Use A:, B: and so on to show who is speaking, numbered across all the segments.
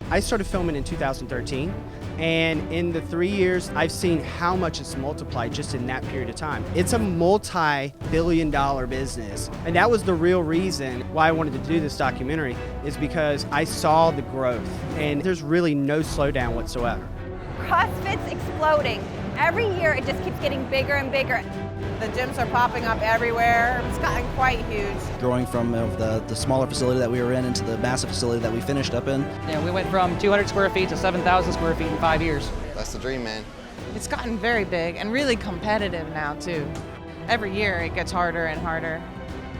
A: I started filming in 2013, and in the 3 years, I've seen how much it's multiplied just in that period of time. It's a multi-billion-dollar business, and that was the real reason why I wanted to do this documentary, is because I saw the growth, and there's really no slowdown whatsoever.
B: CrossFit's exploding. Every year, it just keeps getting bigger and bigger.
C: The gyms are popping up everywhere. It's gotten quite huge.
D: Growing from the smaller facility that we were in into the massive facility that we finished up in.
E: Yeah, we went from 200 square feet to 7,000 square feet in 5 years.
F: That's the dream, man.
C: It's gotten very big and really competitive now, too. Every year, it gets harder and harder.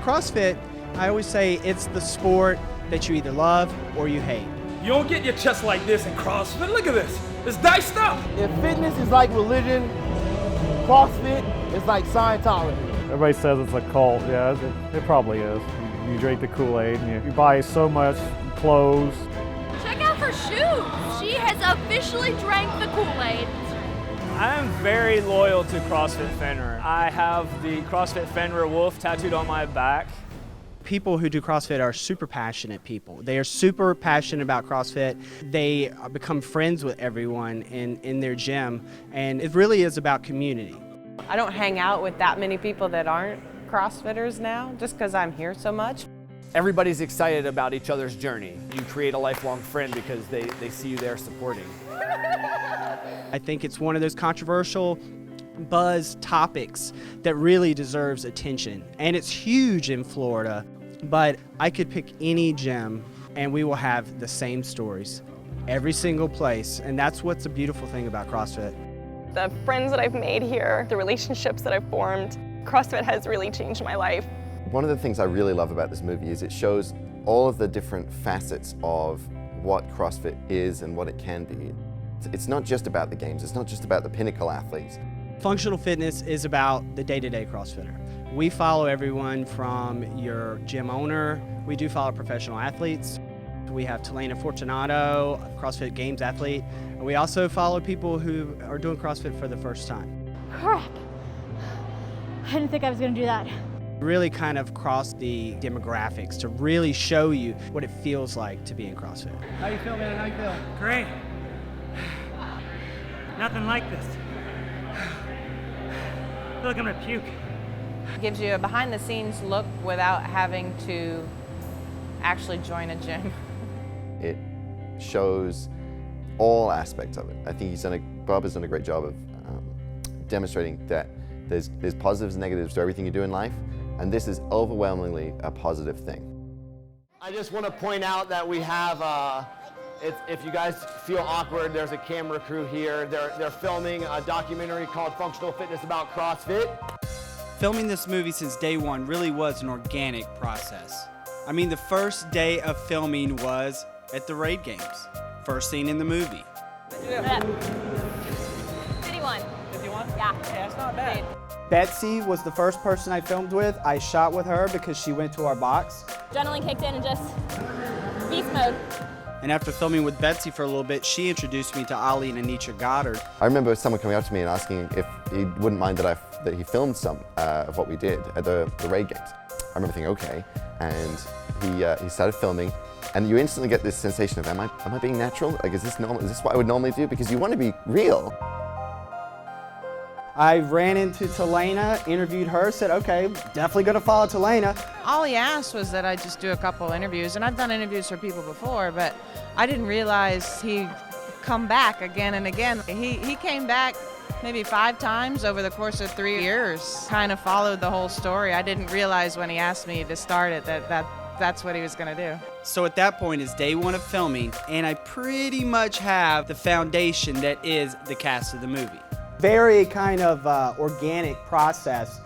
A: CrossFit, I always say it's the sport that you either love or you hate.
G: You don't get your chest like this in CrossFit. Look at this. It's diced up.
H: If fitness is like religion, CrossFit is like Scientology.
I: Everybody says it's a cult. Yeah, it probably is. You drink the Kool-Aid and you buy so much clothes.
J: Check out her shoes. She has officially drank the Kool-Aid.
K: I'm very loyal to CrossFit Fenrir. I have the CrossFit Fenrir wolf tattooed on my back.
A: People who do CrossFit are super passionate people. They are super passionate about CrossFit. They become friends with everyone in their gym, and it really is about community.
C: I don't hang out with that many people that aren't CrossFitters now, just because I'm here so much.
L: Everybody's excited about each other's journey. You create a lifelong friend because they see you there supporting.
A: I think it's one of those controversial buzz topics that really deserves attention. And it's huge in Florida, but I could pick any gym and we will have the same stories every single place. And that's what's a beautiful thing about CrossFit.
M: The friends that I've made here, the relationships that I've formed, CrossFit has really changed my life.
F: One of the things I really love about this movie is it shows all of the different facets of what CrossFit is and what it can be. It's not just about the games, it's not just about the pinnacle athletes.
A: Functional fitness is about the day-to-day CrossFitter. We follow everyone from your gym owner. We do follow professional athletes. We have Talena Fortunato, a CrossFit Games athlete. And we also follow people who are doing CrossFit for the first time.
J: Crap. I didn't think I was going to do that.
A: Really kind of cross the demographics to really show you what it feels like to be in CrossFit.
H: How you feel, man? How you feel?
N: Great. Nothing like this. I feel like I'm gonna puke.
C: It gives you a behind-the-scenes look without having to actually join a gym.
F: It shows all aspects of it. I think Bob has done a great job of demonstrating that there's positives and negatives to everything you do in life, and this is overwhelmingly a positive thing.
L: I just want to point out that we have, if you guys feel awkward, there's a camera crew here. They're filming a documentary called Functional Fitness about CrossFit.
O: Filming this movie since day one really was an organic process. I mean, the first day of filming was at the Raid Games. First scene in the movie.
J: 51.
N: 51?
J: Yeah.
N: Yeah, that's not bad.
A: Betsy was the first person I filmed with. I shot with her because she went to our box.
J: Adrenaline kicked in and just beast mode.
O: And after filming with Betsy for a little bit, she introduced me to Ali and Anitra Goddard.
F: I remember someone coming up to me and asking if he wouldn't mind that he filmed some of what we did at the Raid Games. I remember thinking, okay, and he started filming, and you instantly get this sensation of, am I being natural? Like, is this normal? Is this what I would normally do? Because you want to be real.
A: I ran into Talena, interviewed her, said, okay, definitely gonna follow Talena.
C: All he asked was that I just do a couple interviews, and I've done interviews for people before, but I didn't realize he'd come back again and again. He came back maybe 5 times over the course of 3 years, kind of followed the whole story. I didn't realize when he asked me to start it that's what he was gonna do.
O: So at that point is day one of filming, and I pretty much have the foundation that is the cast of the movie.
A: Very kind of organic process,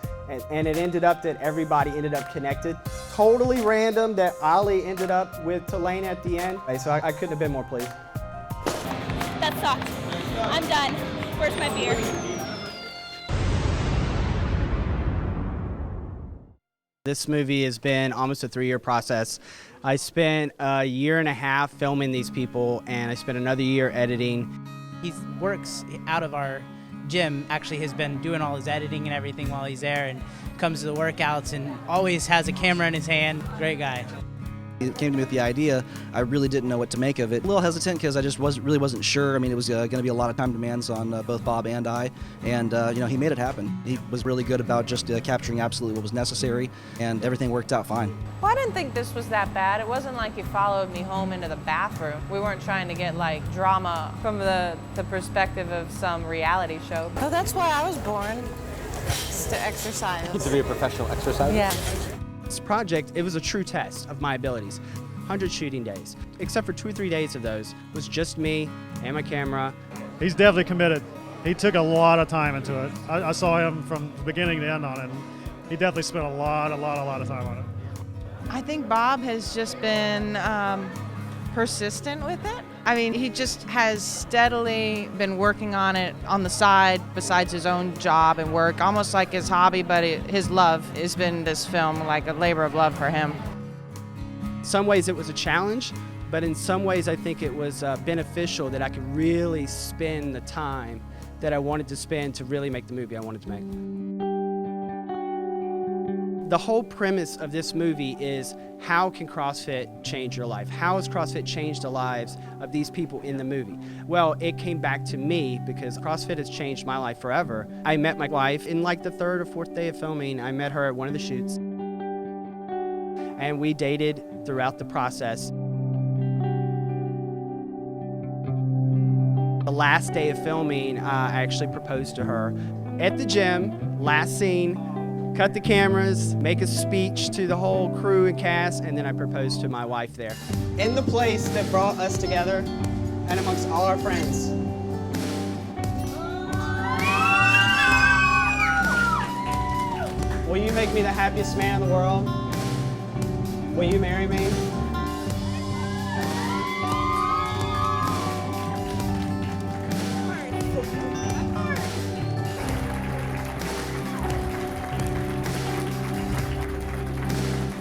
A: and it ended up that everybody ended up connected. Totally random that Ali ended up with Talena at the end, so I couldn't have been more pleased.
J: That sucked. I'm done. Where's my beer?
A: This movie has been almost a 3-year process. I spent a year and a half filming these people, and I spent another year editing.
E: He works out of our gym, actually has been doing all his editing and everything while he's there, and comes to the workouts and always has a camera in his hand. Great guy.
D: He came to me with the idea. I really didn't know what to make of it. A little hesitant because I just really wasn't sure. I mean, it was going to be a lot of time demands on both Bob and I, and he made it happen. He was really good about just capturing absolutely what was necessary, and everything worked out fine.
C: Well, I didn't think this was that bad. It wasn't like he followed me home into the bathroom. We weren't trying to get like drama from the perspective of some reality show. Oh, that's why I was born, just to exercise.
L: To be a professional exerciser?
C: Yeah.
A: This project, it was a true test of my abilities. 100 shooting days, except for 2 or 3 days of those was just me and my camera.
I: He's definitely committed. He took a lot of time into it. I saw him from beginning to end on it. He definitely spent a lot of time on it.
C: I think Bob has just been persistent with it. I mean, he just has steadily been working on it on the side besides his own job and work, almost like his hobby, but his love has been this film, like a labor of love for him.
A: In some ways it was a challenge, but in some ways I think it was beneficial that I could really spend the time that I wanted to spend to really make the movie I wanted to make. The whole premise of this movie is, how can CrossFit change your life? How has CrossFit changed the lives of these people in the movie? Well, it came back to me because CrossFit has changed my life forever. I met my wife in like the 3rd or 4th day of filming. I met her at one of the shoots, and we dated throughout the process. The last day of filming, I actually proposed to her at the gym. Last scene, cut the cameras, make a speech to the whole crew and cast, and then I proposed to my wife there.
P: In the place that brought us together and amongst all our friends. Will you make me the happiest man in the world? Will you marry me?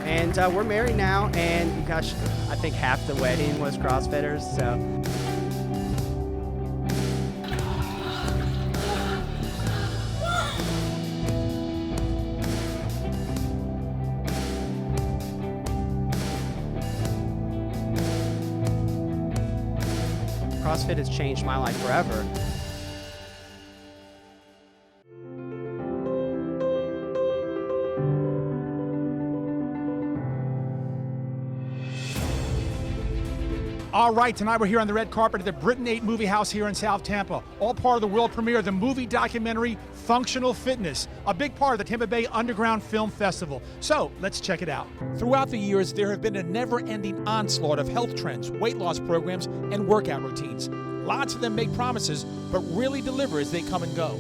A: And we're married now, and gosh, I think half the wedding was CrossFitters, so. CrossFit has changed my life forever.
Q: All right, tonight we're here on the red carpet at the Britain 8 Movie House here in South Tampa. All part of the world premiere of the movie documentary Functional Fitness, a big part of the Tampa Bay Underground Film Festival. So let's check it out. Throughout the years, there have been a never-ending onslaught of health trends, weight loss programs, and workout routines. Lots of them make promises, but really deliver as they come and go.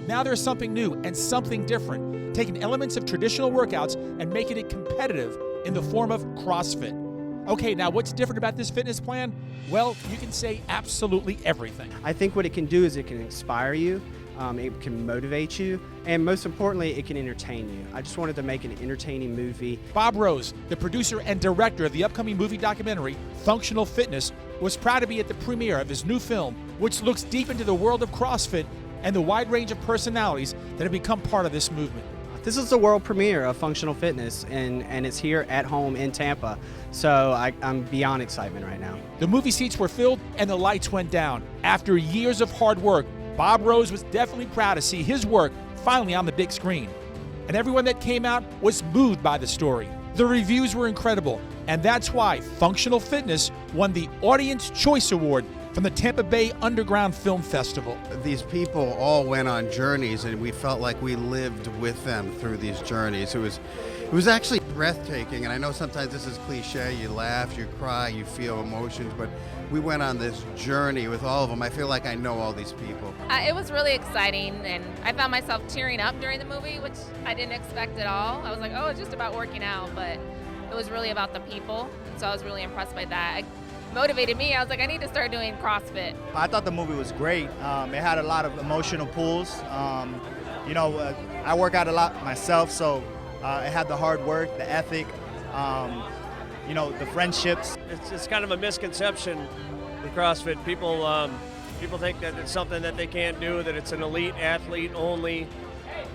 Q: Now there's something new and something different, taking elements of traditional workouts and making it competitive in the form of CrossFit. Okay, now what's different about this fitness plan? Well, you can say absolutely everything.
A: I think what it can do is it can inspire you, it can motivate you, and most importantly, it can entertain you. I just wanted to make an entertaining movie.
Q: Bob Rose, the producer and director of the upcoming movie documentary, Functional Fitness, was proud to be at the premiere of his new film, which looks deep into the world of CrossFit and the wide range of personalities that have become part of this movement.
A: This is the world premiere of Functional Fitness, and it's here at home in Tampa. So I'm beyond excitement right now.
Q: The movie seats were filled and the lights went down. After years of hard work, Bob Rose was definitely proud to see his work finally on the big screen. And everyone that came out was moved by the story. The reviews were incredible, and that's why Functional Fitness won the Audience Choice Award from the Tampa Bay Underground Film Festival.
R: These people all went on journeys, and we felt like we lived with them through these journeys. It was actually breathtaking, and I know sometimes this is cliche, you laugh, you cry, you feel emotions, but we went on this journey with all of them. I feel like I know all these people.
S: It was really exciting, and I found myself tearing up during the movie, which I didn't expect at all. I was like, oh, it's just about working out, but it was really about the people, and so I was really impressed by that. It motivated me. I was like, I need to start doing CrossFit.
T: I thought the movie was great. It had a lot of emotional pulls. I work out a lot myself, so it had the hard work, the ethic, the friendships.
U: It's kind of a misconception with CrossFit. People think that it's something that they can't do, that it's an elite athlete only.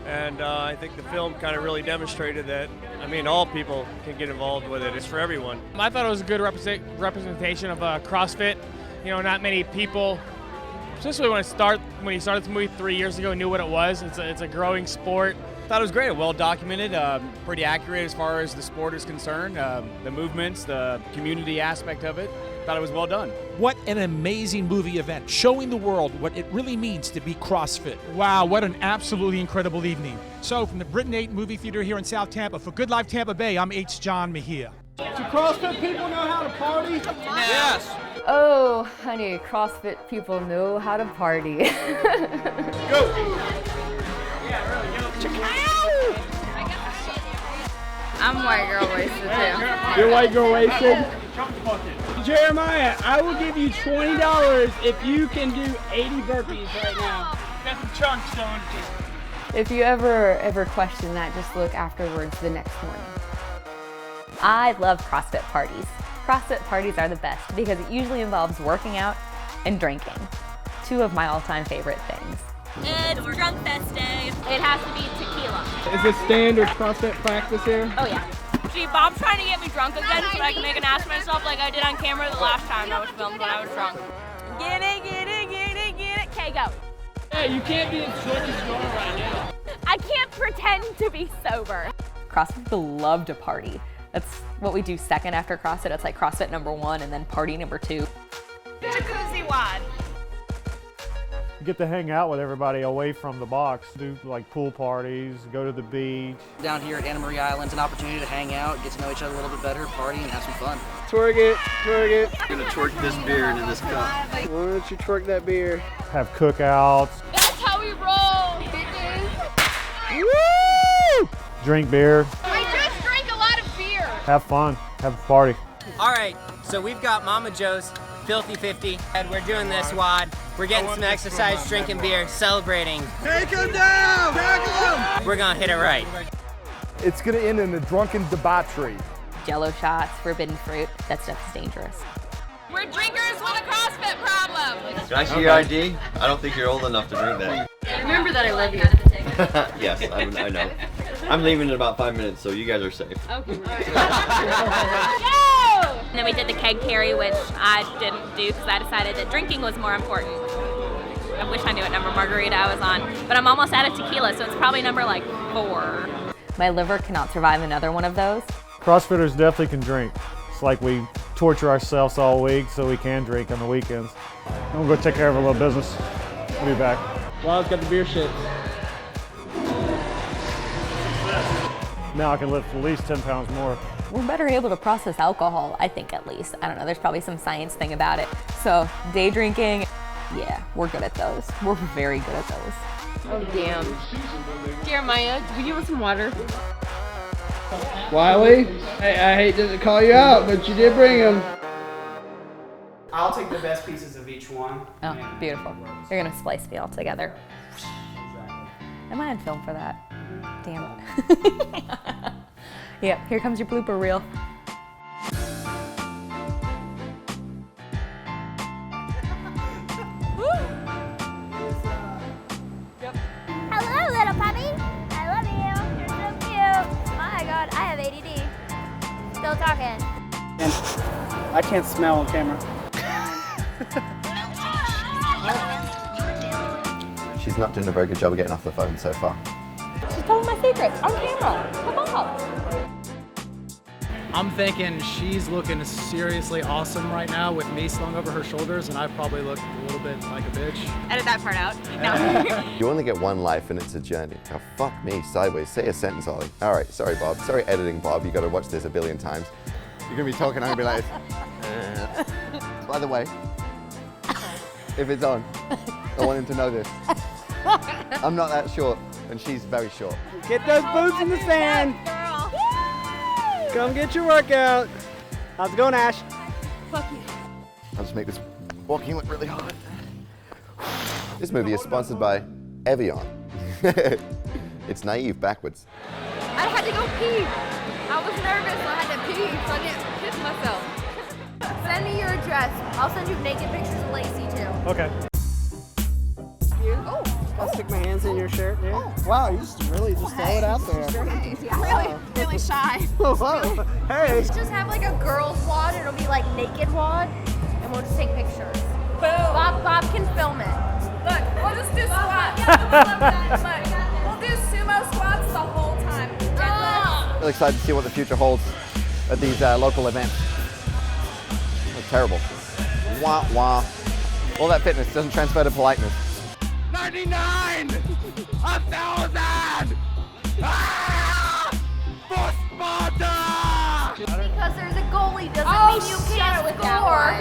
U: And I think the film kind of really demonstrated that I mean, all people can get involved with it. It's for everyone.
B: I thought it was a good representation of CrossFit. You know, not many people, especially when he started this movie 3 years ago, knew what it was. It's a growing sport.
V: Thought it was great, well documented, pretty accurate as far as the sport is concerned, the movements, the community aspect of it. Thought it was well done.
Q: What an amazing movie event, showing the world what it really means to be CrossFit. Wow, what an absolutely incredible evening. So from the Britain 8 movie theater here in South Tampa, for Good Life Tampa Bay, I'm H. John Mejia.
H: Do CrossFit people know how to party?
V: Yes.
W: Oh, honey, CrossFit people know how to party.
H: Go!
W: I'm white girl wasted too.
H: You're white girl wasted? Jeremiah, I will give you $20 if you can do 80 burpees right now.
B: Got some chunks, don't you?
W: If you ever question that, just look afterwards the next morning. I love CrossFit parties. CrossFit parties are the best because it usually involves working out and drinking. Two of my all-time favorite things.
J: It's Drunk Fest Day. It has to be tequila.
H: Is this standard CrossFit practice here?
J: Oh yeah. Gee, Bob's trying to get me drunk again so I can make an ass of myself like I did on camera the last time I was filmed when I was drunk. Get it, get it, get it, get it. Okay, go.
H: Hey, you can't be as short as you are right now.
J: I can't pretend to be sober.
W: CrossFit people love to party. That's what we do second after CrossFit. It's like CrossFit #1 and then party #2.
J: Jacuzzi wad.
I: You get to hang out with everybody away from the box, do like pool parties, go to the beach.
D: Down here at Anna Maria Island's an opportunity to hang out, get to know each other a little bit better, party, and have some fun.
H: Twerk it, twerk it.
D: I'm gonna twerk this beer into this cup.
H: Why don't you twerk that beer? Have cookouts.
J: That's how we roll, bitches.
H: Woo! Drink beer.
J: We just drank a lot of beer.
H: Have fun. Have a party.
X: All right, so we've got Mama Joe's Filthy 50, and we're doing this WOD. We're getting some exercise, drinking beer, celebrating.
H: Take him down! Tackle him!
X: We're gonna hit it right.
L: It's gonna end in a drunken debauchery.
W: Jello shots, forbidden fruit, that stuff is dangerous.
J: We're drinkers with a CrossFit problem.
Y: Can I see your ID? I don't think you're old enough to drink that.
W: Remember that I love you.
Y: Yes, I know. I'm leaving in about 5 minutes, so you guys are safe.
J: Okay. And then we did the keg carry, which I didn't do because I decided that drinking was more important. I wish I knew what number margarita I was on, but I'm almost out of tequila, so it's probably number like 4.
W: My liver cannot survive another one of those.
I: CrossFitters definitely can drink. It's like we torture ourselves all week so we can drink on the weekends. I'm gonna go take care of a little business. I'll be back. Well, got the beer shit. Now I can lift at least 10 pounds more.
W: We're better able to process alcohol, I think at least. I don't know, there's probably some science thing about it. So day drinking, yeah, we're good at those. We're very good at those.
C: Oh, damn. Jeremiah, will you give us some water?
H: Wiley, hey, I hate to call you out, but you did bring him.
P: I'll take the best pieces of each one.
W: Oh, beautiful. You're gonna splice me all together. Am I on film for that? Damn it. Yep, here comes your blooper reel.
J: Hello, little puppy. I love you. You're so cute. Oh my god, I have ADD. Still talking.
P: I can't smell on camera.
F: She's not doing a very good job of getting off the phone so far.
W: She's telling my secrets on camera. Come on.
Z: I'm thinking she's looking seriously awesome right now with me slung over her shoulders, and I probably look a little bit like a bitch.
J: Edit that part out. No.
F: You only get one life and it's a journey. Oh, fuck me, sideways. Say a sentence, Ollie. All right, sorry, Bob. Sorry, editing, Bob. You got to watch this a billion times. You're going to be talking, I'm going to be like, by the way, if it's on, I want him to know this. I'm not that short, and she's very short.
H: Get those boots in the sand. Come get your workout. How's it going, Ash?
J: Fuck you.
F: I'll just make this walking look really hard. This movie is sponsored by Evian. It's naive backwards.
J: I had to go pee. I was nervous, so I had to pee, so I didn't piss myself. Send me your address. I'll send you naked pictures of Lacey, too.
I: Okay.
J: Oh,
P: stick my hands in your shirt, dude. Oh, wow, you just really just throw it out there.
E: Really shy.
P: Whoa. Hey.
E: Just have like a girls WOD. It'll be like naked WOD, and we'll just take pictures. Boom. Bob can film it. Look, we'll just do squats. We'll do sumo squats the whole time.
F: Really excited to see what the future holds at these local events. It's terrible. Wah wah. All that fitness doesn't transfer to politeness.
L: 99! 1,000! Ah! For Sparta!
E: Just because there's a goalie doesn't mean you can't score.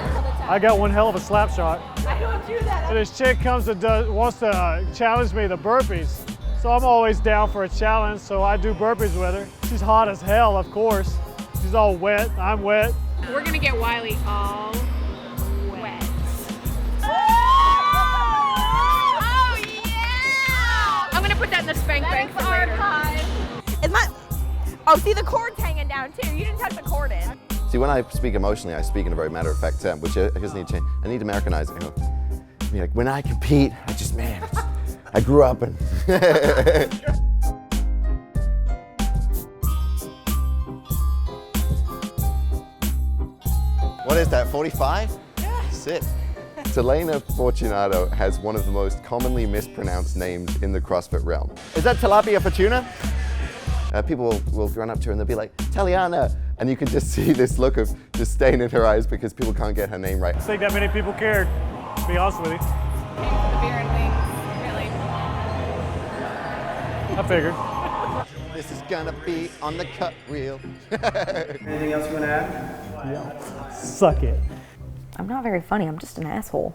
I: I got one hell of a slap shot.
E: I don't do that.
I: And this chick comes and wants to challenge me to burpees. So I'm always down for a challenge, so I do burpees with her. She's hot as hell, of course. She's all wet, I'm wet.
S: We're gonna get Wiley all wet.
E: Oh yeah!
S: I'm gonna put that in the spank bank for later.
E: Is my see the cord's hanging down too. You didn't touch the cord in.
F: See, when I speak emotionally, I speak in a very matter-of-fact term, which I just need to change. I need to Americanize it. You know? I mean, like, when I compete, I grew up and. What is that, 45? Sit. Selena Fortunato has one of the most commonly mispronounced names in the CrossFit realm. Is that tilapia for tuna? People will run up to her and they'll be like, Taliana. And you can just see this look of disdain in her eyes because people can't get her name right.
I: I think that many people cared, to be honest with you.
S: The beer and wings, really.
I: I figured.
F: This is gonna be on the cut reel.
P: Anything else you want to add?
I: Yeah. Suck it.
W: I'm not very funny, I'm just an asshole.